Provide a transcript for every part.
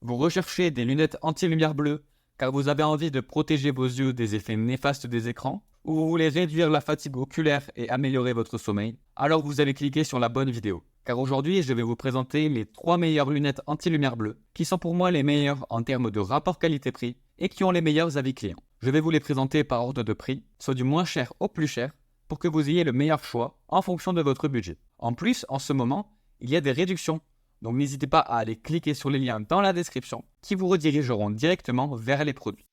Vous recherchez des lunettes anti-lumière bleue car vous avez envie de protéger vos yeux des effets néfastes des écrans ou vous voulez réduire la fatigue oculaire et améliorer votre sommeil, alors vous allez cliquer sur la bonne vidéo. Car aujourd'hui, je vais vous présenter les 3 meilleures lunettes anti-lumière bleue qui sont pour moi les meilleures en termes de rapport qualité-prix et qui ont les meilleurs avis clients. Je vais vous les présenter par ordre de prix, soit du moins cher au plus cher, pour que vous ayez le meilleur choix en fonction de votre budget. En plus, en ce moment, il y a des réductions. Donc n'hésitez pas à aller cliquer sur les liens dans la description qui vous redirigeront directement vers les produits.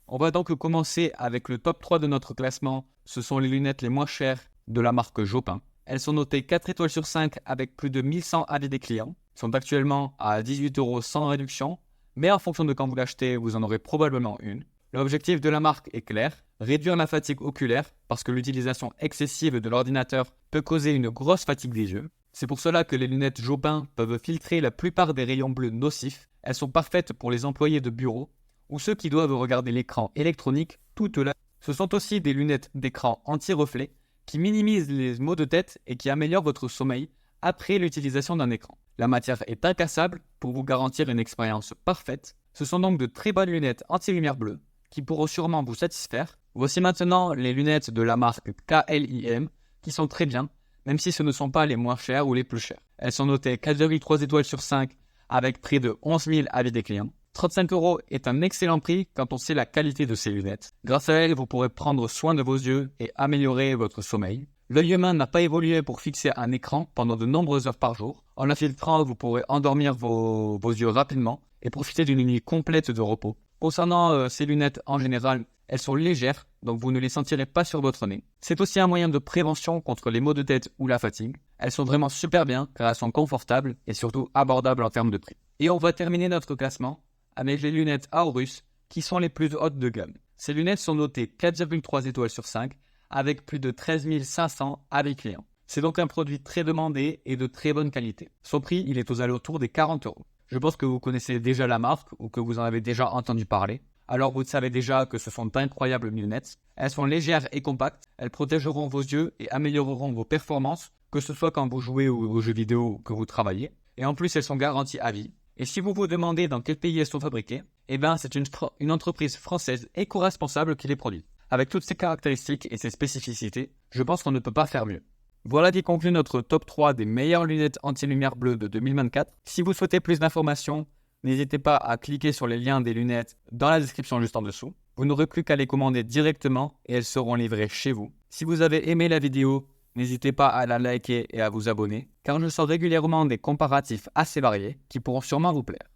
On va donc commencer avec le top 3 de notre classement. Ce sont les lunettes les moins chères de la marque Jopin. Elles sont notées 4 étoiles sur 5 avec plus de 1100 avis des clients. Elles sont actuellement à 18 € sans réduction, mais en fonction de quand vous l'achetez, vous en aurez probablement une. L'objectif de la marque est clair, réduire la fatigue oculaire parce que l'utilisation excessive de l'ordinateur peut causer une grosse fatigue des yeux. C'est pour cela que les lunettes Jopin peuvent filtrer la plupart des rayons bleus nocifs. Elles sont parfaites pour les employés de bureau ou ceux qui doivent regarder l'écran électronique toute la... Ce sont aussi des lunettes d'écran anti-reflet qui minimisent les maux de tête et qui améliorent votre sommeil après l'utilisation d'un écran. La matière est incassable pour vous garantir une expérience parfaite. Ce sont donc de très bonnes lunettes anti-lumière bleue qui pourront sûrement vous satisfaire. Voici maintenant les lunettes de la marque KLIM qui sont très bien, même si ce ne sont pas les moins chères ou les plus chères. Elles sont notées 4,3 étoiles sur 5 avec près de 11 000 avis des clients. 35 € est un excellent prix quand on sait la qualité de ces lunettes. Grâce à elles, vous pourrez prendre soin de vos yeux et améliorer votre sommeil. L'œil humain n'a pas évolué pour fixer un écran pendant de nombreuses heures par jour. En la filtrant, vous pourrez endormir vos yeux rapidement et profiter d'une nuit complète de repos. Concernant ces lunettes en général, elles sont légères, donc vous ne les sentirez pas sur votre nez. C'est aussi un moyen de prévention contre les maux de tête ou la fatigue. Elles sont vraiment super bien car elles sont confortables et surtout abordables en termes de prix. Et on va terminer notre classement avec les lunettes Aorus qui sont les plus hautes de gamme. Ces lunettes sont notées 4,3 étoiles sur 5 avec plus de 13 500 avis clients. C'est donc un produit très demandé et de très bonne qualité. Son prix, il est aux alentours des 40 €. Je pense que vous connaissez déjà la marque ou que vous en avez déjà entendu parler. Alors vous savez déjà que ce sont d'incroyables lunettes. Elles sont légères et compactes. Elles protégeront vos yeux et amélioreront vos performances, que ce soit quand vous jouez aux jeux vidéo ou que vous travaillez. Et en plus, elles sont garanties à vie. Et si vous vous demandez dans quel pays elles sont fabriquées, eh bien c'est une entreprise française éco-responsable qui les produit. Avec toutes ces caractéristiques et ces spécificités, je pense qu'on ne peut pas faire mieux. Voilà qui conclut notre top 3 des meilleures lunettes anti-lumière bleue de 2024. Si vous souhaitez plus d'informations, n'hésitez pas à cliquer sur les liens des lunettes dans la description juste en dessous. Vous n'aurez plus qu'à les commander directement et elles seront livrées chez vous. Si vous avez aimé la vidéo, n'hésitez pas à la liker et à vous abonner, car je sors régulièrement des comparatifs assez variés qui pourront sûrement vous plaire.